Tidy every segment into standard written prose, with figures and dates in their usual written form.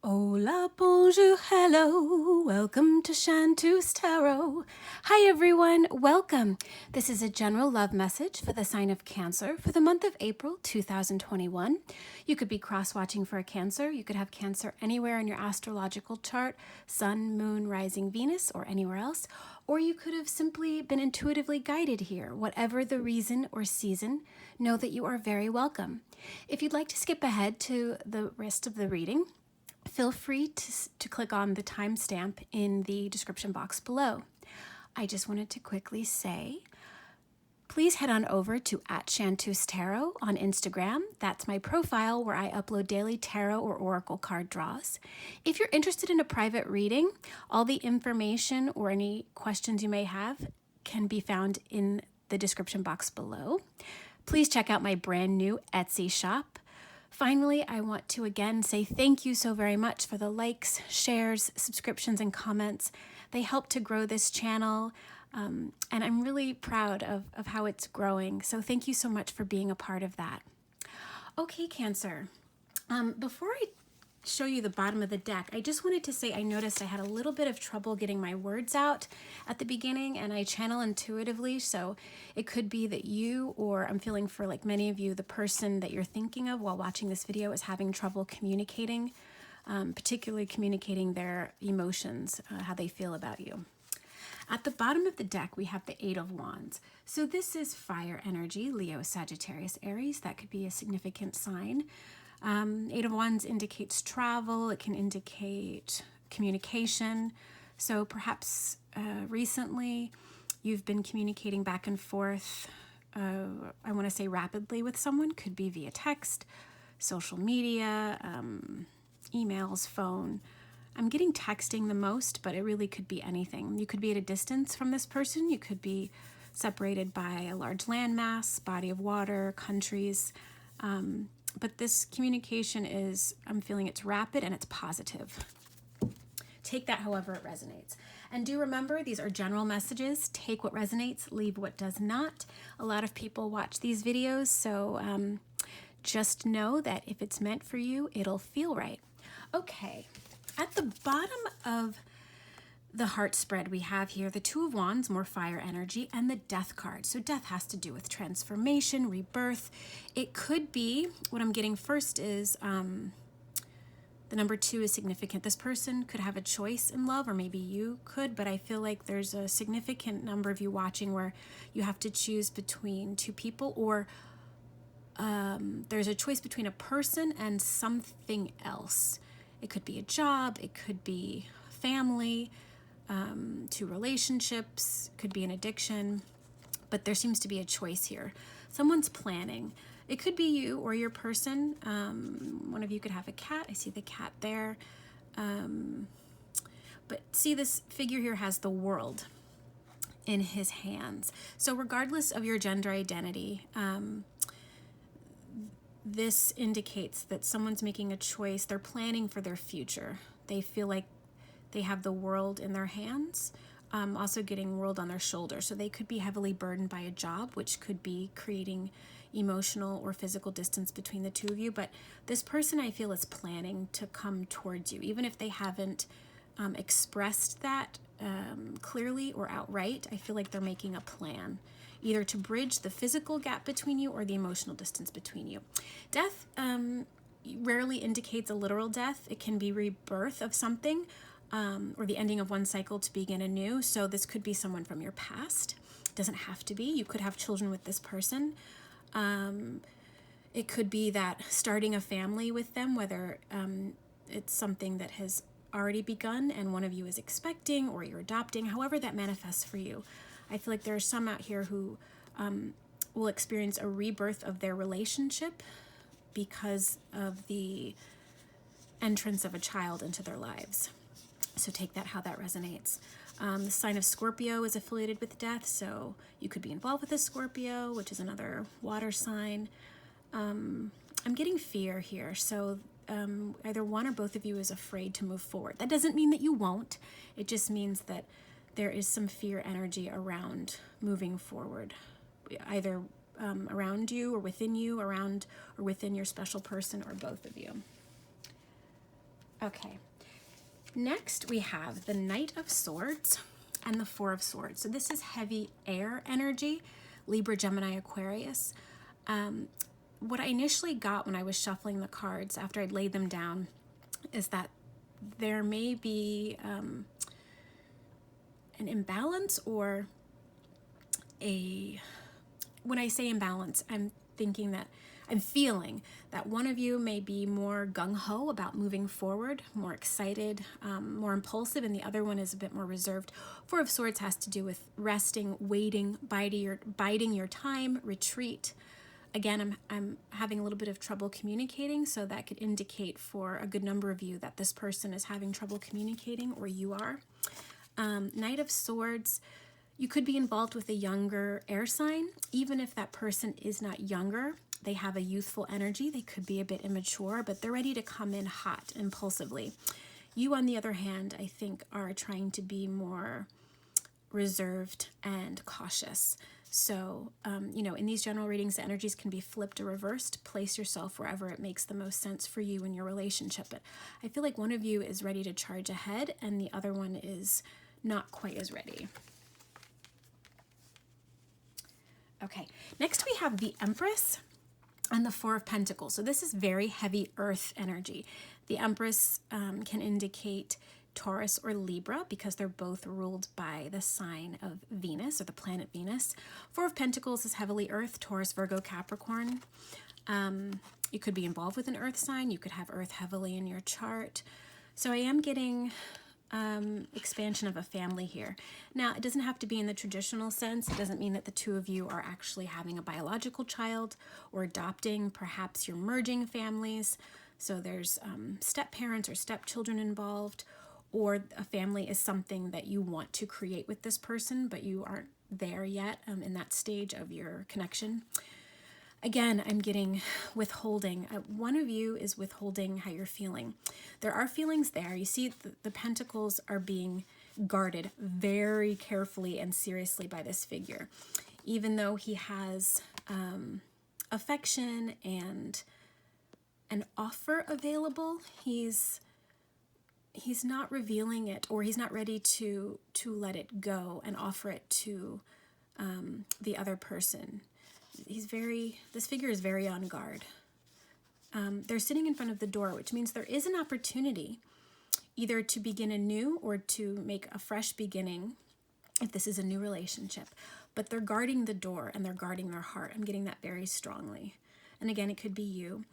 Hola, bonjour, hello, welcome to Chantus Tarot. Hi everyone, welcome. This is a general love message for the sign of Cancer for the month of April 2021. You could be cross-watching for a Cancer. You could have Cancer anywhere in your astrological chart, Sun, Moon, Rising, Venus, or anywhere else. Or you could have simply been intuitively guided here. Whatever the reason or season, know that you are very welcome. If you'd like to skip ahead to the rest of the reading, feel free to click on the timestamp in the description box below. I just wanted to quickly say, please head on over to @ChantusTarot on Instagram. That's my profile where I upload daily tarot or oracle card draws. If you're interested in a private reading, all the information or any questions you may have can be found in the description box below. Please check out my brand new Etsy shop. Finally, I want to again say thank you so very much for the likes, shares, subscriptions, and comments. They help to grow this channel, and I'm really proud of how it's growing. So thank you so much for being a part of that. Okay, Cancer. Before I show you the bottom of the deck, I just wanted to say I noticed I had a little bit of trouble getting my words out at the beginning, and I channel intuitively, so it could be that you, or I'm feeling for like many of you, the person that you're thinking of while watching this video is having trouble communicating, particularly communicating their emotions, how they feel about you. At the bottom of the deck, we have the Eight of Wands. So this is fire energy, Leo, Sagittarius, Aries. That could be a significant sign. Eight of Wands indicates travel. It can indicate communication. So perhaps recently you've been communicating back and forth, I want to say rapidly with someone. Could be via text, social media, emails, phone. I'm getting texting the most, but it really could be anything. You could be at a distance from this person. You could be separated by a large landmass, body of water, countries. But this communication is, I'm feeling it's rapid and it's positive. Take that however it resonates. And do remember, these are general messages. Take what resonates, leave what does not. A lot of people watch these videos, so just know that if it's meant for you, it'll feel right. Okay, at the bottom of the heart spread, we have here the Two of Wands, more fire energy, and the Death card. So death has to do with transformation, rebirth. It could be, what I'm getting first is the number 2 is significant. This person could have a choice in love, or maybe you could, but I feel like there's a significant number of you watching where you have to choose between two people, or there's a choice between a person and something else. It could be a job, it could be family, two relationships, could be an addiction, but there seems to be a choice here. Someone's planning. It could be you or your person. One of you could have a cat. I see the cat there. But see, this figure here has the world in his hands. So regardless of your gender identity, this indicates that someone's making a choice. They're planning for their future. They feel like they have the world in their hands, also getting world on their shoulders. So they could be heavily burdened by a job, which could be creating emotional or physical distance between the two of you. But this person, I feel, is planning to come towards you, even if they haven't expressed that clearly or outright. I feel like they're making a plan, either to bridge the physical gap between you or the emotional distance between you. Death rarely indicates a literal death. It can be rebirth of something, or the ending of one cycle to begin anew. So this could be someone from your past. It doesn't have to be. You could have children with this person. It could be that starting a family with them, whether it's something that has already begun and one of you is expecting, or you're adopting, however that manifests for you. I feel like there are some out here who will experience a rebirth of their relationship because of the entrance of a child into their lives. So take that how that resonates. The sign of Scorpio is affiliated with death, so you could be involved with a Scorpio, which is another water sign. I'm getting fear here, so either one or both of you is afraid to move forward. That doesn't mean that you won't. It just means that there is some fear energy around moving forward, either around you or within you, around or within your special person, or both of you. Okay. Next, we have the Knight of Swords and the Four of Swords. So this is heavy air energy, Libra, Gemini, Aquarius. What I initially got when I was shuffling the cards after I'd laid them down is that there may be an imbalance, or when I say imbalance, I'm feeling that one of you may be more gung-ho about moving forward, more excited, more impulsive, and the other one is a bit more reserved. Four of Swords has to do with resting, waiting, biding your time, retreat. Again, I'm having a little bit of trouble communicating, so that could indicate for a good number of you that this person is having trouble communicating, or you are. Knight of Swords, you could be involved with a younger air sign. Even if that person is not younger, they have a youthful energy. They could be a bit immature, but they're ready to come in hot, impulsively. You, on the other hand, I think are trying to be more reserved and cautious. So, in these general readings, the energies can be flipped or reversed. Place yourself wherever it makes the most sense for you in your relationship. But I feel like one of you is ready to charge ahead and the other one is not quite as ready. Okay, next we have the Empress and the Four of Pentacles. So this is very heavy earth energy. The Empress can indicate Taurus or Libra because they're both ruled by the sign of Venus, or the planet Venus. Four of Pentacles is heavily earth, Taurus, Virgo, Capricorn. You could be involved with an earth sign. You could have earth heavily in your chart. So I am getting expansion of a family here. Now, it doesn't have to be in the traditional sense. It doesn't mean that the two of you are actually having a biological child or adopting. Perhaps you're merging families. So there's step-parents or step-children involved, or a family is something that you want to create with this person, but you aren't there yet in that stage of your connection. Again, I'm getting withholding. One of you is withholding how you're feeling. There are feelings there. You see the pentacles are being guarded very carefully and seriously by this figure. Even though he has affection and an offer available, he's not revealing it, or he's not ready to let it go and offer it to the other person. This figure is very on guard. They're sitting in front of the door, which means there is an opportunity either to begin anew or to make a fresh beginning if this is a new relationship. But they're guarding the door and they're guarding their heart. I'm getting that very strongly. And again, it could be you.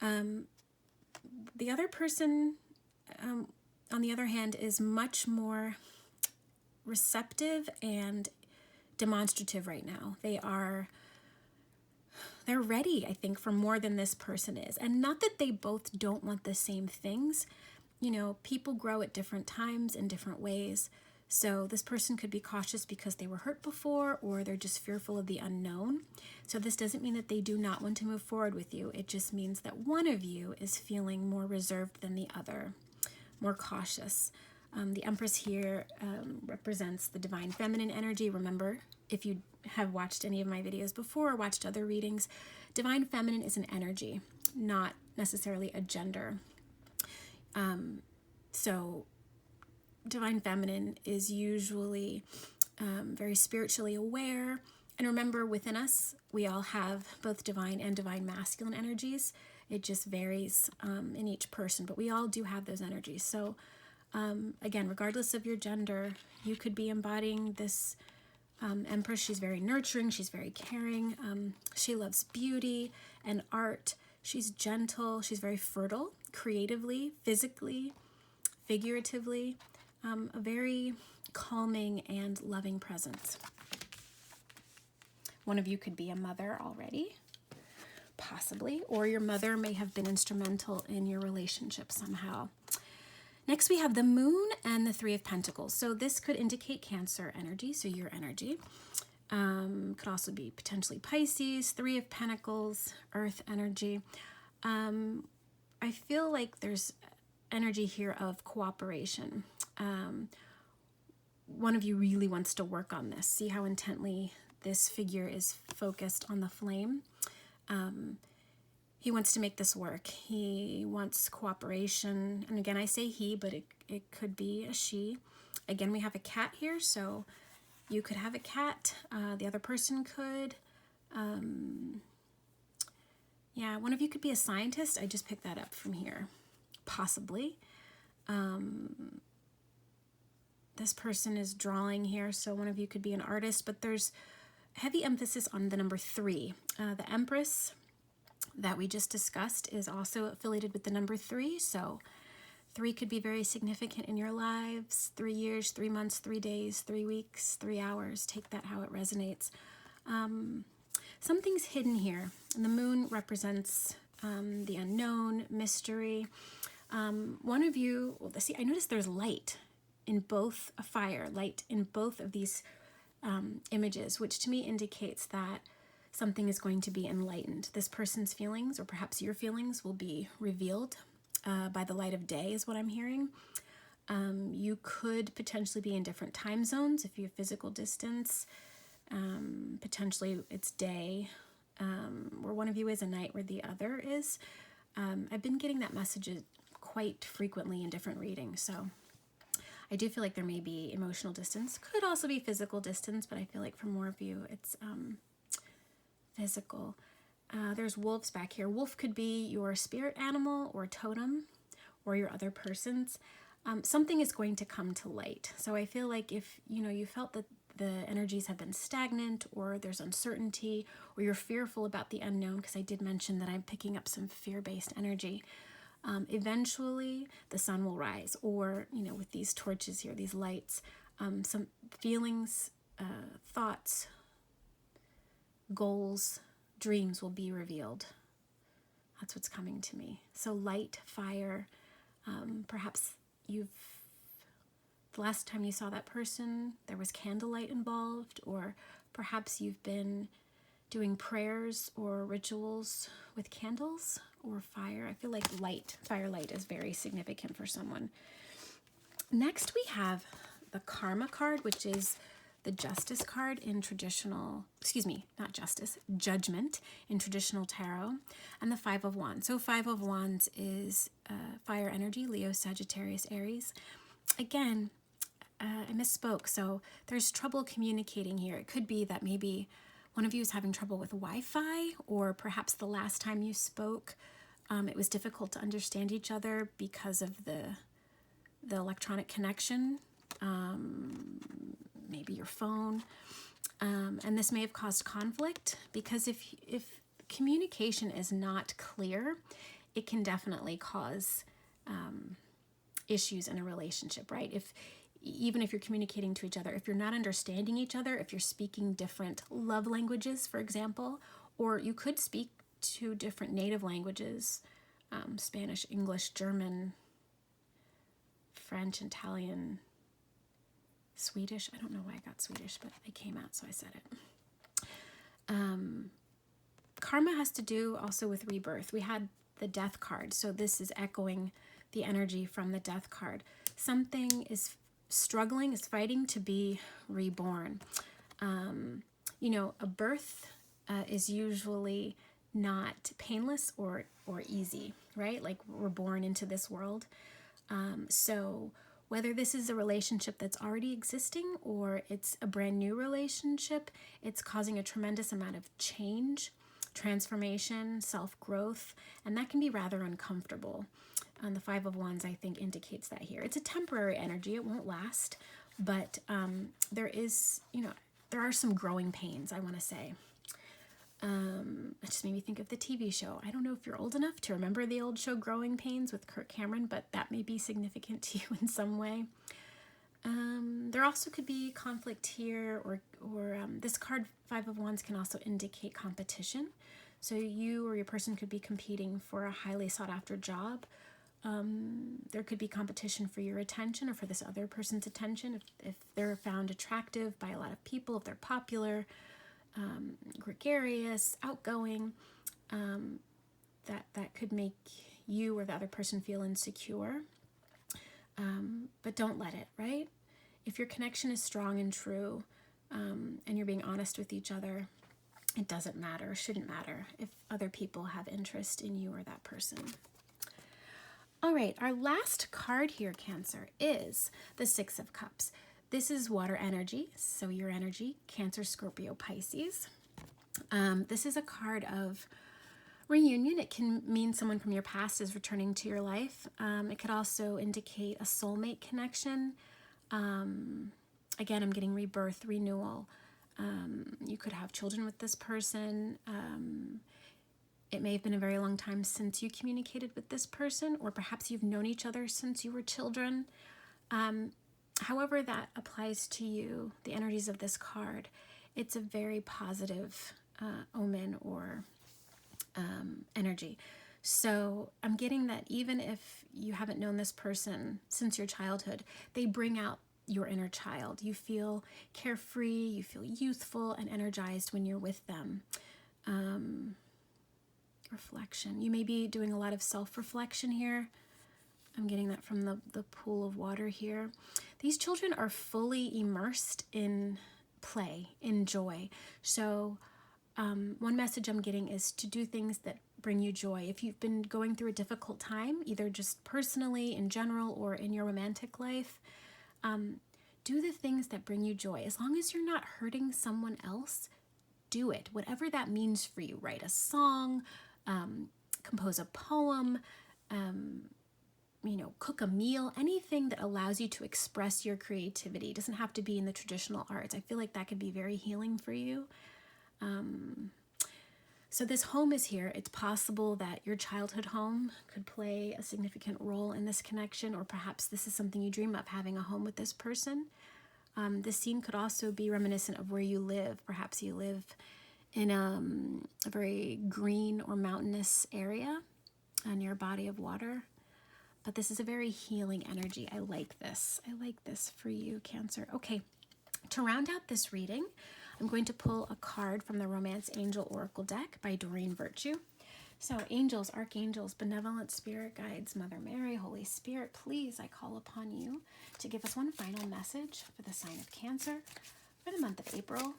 The other person, on the other hand, is much more receptive and demonstrative right now. They're ready, I think, for more than this person is. And not that they both don't want the same things. People grow at different times in different ways. So this person could be cautious because they were hurt before, or they're just fearful of the unknown. So this doesn't mean that they do not want to move forward with you. It just means that one of you is feeling more reserved than the other, more cautious. The Empress here represents the divine feminine energy. Remember, if you have watched any of my videos before or watched other readings, divine feminine is an energy, not necessarily a gender. So divine feminine is usually very spiritually aware. And remember, within us, we all have both divine and divine masculine energies. It just varies in each person, but we all do have those energies. So again, regardless of your gender, you could be embodying this Empress. She's very nurturing. She's very caring. She loves beauty and art. She's gentle. She's very fertile, creatively, physically, figuratively. A very calming and loving presence. One of you could be a mother already, possibly, or your mother may have been instrumental in your relationship somehow. Next, we have the Moon and the Three of Pentacles. So this could indicate Cancer energy, so your energy. Could also be potentially Pisces, Three of Pentacles, Earth energy. I feel like there's energy here of cooperation. One of you really wants to work on this. See how intently this figure is focused on the flame. he wants to make this work. He wants cooperation. And again, I say he, but it could be a she. Again, we have a cat here, so you could have a cat. The other person could. Yeah, one of you could be a scientist. I just picked that up from here. Possibly. This person is drawing here, so one of you could be an artist, but there's heavy emphasis on the number 3. The Empress that we just discussed is also affiliated with the number 3, so 3 could be very significant in your lives. 3 years, 3 months, 3 days, 3 weeks, 3 hours. Take that how it resonates. Something's hidden here, and the moon represents the unknown, mystery. One of you, see, I noticed there's light in both, a fire, light in both of these images, which to me indicates that something is going to be enlightened. This person's feelings, or perhaps your feelings, will be revealed by the light of day, is what I'm hearing. You could potentially be in different time zones if you have physical distance. Potentially it's day, where one of you is, a night where the other is. I've been getting that message quite frequently in different readings, so I do feel like there may be emotional distance. Could also be physical distance, but I feel like for more of you, it's physical. There's wolves back here. Wolf could be your spirit animal or totem, or your other person's. Something is going to come to light. So I feel like if you felt that the energies have been stagnant, or there's uncertainty, or you're fearful about the unknown, because I did mention that I'm picking up some fear-based energy. Eventually the sun will rise, or with these torches here, these lights, some feelings, thoughts, goals, dreams will be revealed. That's what's coming to me. So light, fire, perhaps the last time you saw that person, there was candlelight involved, or perhaps you've been doing prayers or rituals with candles or fire. I feel like firelight is very significant for someone. Next, we have the Karma card, which is the Justice card in traditional, not Justice, Judgment in traditional tarot, and the 5 of Wands. So 5 of Wands is fire energy, Leo, Sagittarius, Aries. Again, I misspoke. So there's trouble communicating here. It could be that maybe one of you is having trouble with Wi-Fi, or perhaps the last time you spoke, it was difficult to understand each other because of the electronic connection, maybe your phone, and this may have caused conflict, because if communication is not clear, it can definitely cause issues in a relationship, right? Even if you're communicating to each other, if you're not understanding each other, if you're speaking different love languages, for example, or you could speak 2 different native languages, Spanish, English, German, French, Italian, Swedish. I don't know why I got Swedish, but it came out, so I said it. Karma has to do also with rebirth. We had the Death card, so this is echoing the energy from the Death card. Something is struggling, is fighting to be reborn. A birth is usually not painless or easy, right? Like, we're born into this world. So whether this is a relationship that's already existing or it's a brand new relationship, it's causing a tremendous amount of change, transformation, self-growth, and that can be rather uncomfortable. The 5 of Wands, I think, indicates that here. It's a temporary energy. It won't last, but there are some growing pains, I want to say. It just made me think of the TV show. I don't know if you're old enough to remember the old show Growing Pains with Kirk Cameron, but that may be significant to you in some way. There also could be conflict here, or this card, 5 of Wands, can also indicate competition. So you or your person could be competing for a highly sought after job. There could be competition for your attention or for this other person's attention. If they're found attractive by a lot of people, if they're popular, gregarious, outgoing, that could make you or the other person feel insecure. But don't let it, right? If your connection is strong and true, and you're being honest with each other, it doesn't matter, shouldn't matter if other people have interest in you or that person. All right, our last card here, Cancer, is the Six of Cups. This is water energy, so your energy, Cancer, Scorpio, Pisces. This is a card of reunion. It can mean someone from your past is returning to your life. It could also indicate a soulmate connection. Again, I'm getting rebirth, renewal. You could have children with this person. It may have been a very long time since you communicated with this person, or perhaps you've known each other since you were children. However that applies to you, the energies of this card, it's a very positive omen or energy. So I'm getting that even if you haven't known this person since your childhood, they bring out your inner child. You feel carefree, you feel youthful and energized when you're with them. Reflection. You may be doing a lot of self-reflection here. I'm getting that from the pool of water here. These children are fully immersed in play, in joy. So one message I'm getting is to do things that bring you joy. If you've been going through a difficult time, either just personally, in general, or in your romantic life, do the things that bring you joy. As long as you're not hurting someone else, do it. Whatever that means for you. Write a song, compose a poem, cook a meal, anything that allows you to express your creativity. It doesn't have to be in the traditional arts. I feel like that could be very healing for you. So this home is here. It's possible that your childhood home could play a significant role in this connection, or perhaps this is something you dream of, having a home with this person. This scene could also be reminiscent of where you live. Perhaps you live in a very green or mountainous area near a body of water. But this is a very healing energy. I like this. I like this for you, Cancer. Okay, to round out this reading, I'm going to pull a card from the Romance Angel Oracle deck by Doreen Virtue. So angels, archangels, benevolent spirit guides, Mother Mary, Holy Spirit, please, I call upon you to give us one final message for the sign of Cancer for the month of April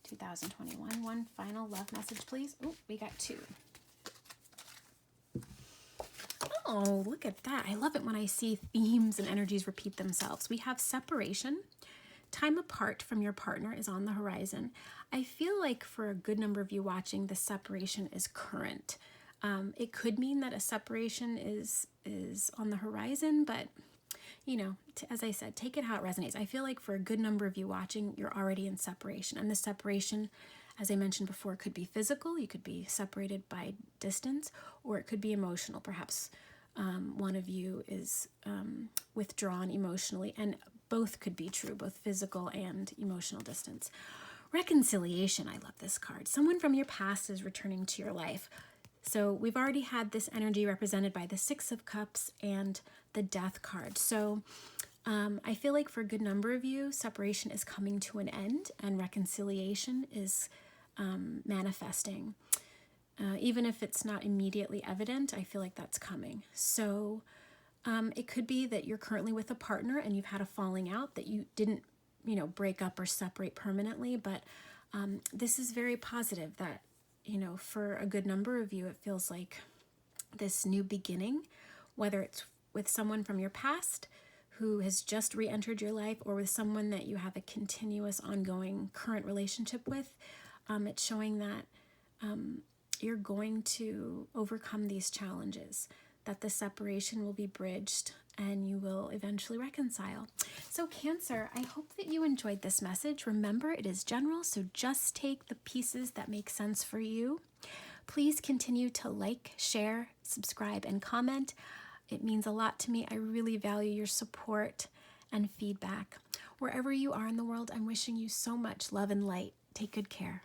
2021. One final love message, please. Oh, we got two. Oh, look at that. I love it when I see themes and energies repeat themselves. We have separation. Time apart from your partner is on the horizon. I feel like for a good number of you watching, the separation is current. It could mean that a separation is on the horizon, but as I said, take it how it resonates. I feel like for a good number of you watching, you're already in separation. And the separation, as I mentioned before, could be physical. You could be separated by distance, or it could be emotional. Perhaps one of you is withdrawn emotionally, and both could be true, both physical and emotional distance. Reconciliation, I love this card. Someone from your past is returning to your life. So we've already had this energy represented by the Six of Cups and the Death card. So I feel like for a good number of you, separation is coming to an end and reconciliation is manifesting. Even if it's not immediately evident, I feel like that's coming. So it could be that you're currently with a partner and you've had a falling out that you didn't, break up or separate permanently. But this is very positive that, for a good number of you, it feels like this new beginning, whether it's with someone from your past who has just re-entered your life or with someone that you have a continuous, ongoing, current relationship with. It's showing that you're going to overcome these challenges, that the separation will be bridged and you will eventually reconcile. So Cancer, I hope that you enjoyed this message. Remember, it is general, so just take the pieces that make sense for you. Please continue to like, share, subscribe, and comment. It means a lot to me. I really value your support and feedback. Wherever you are in the world, I'm wishing you so much love and light. Take good care.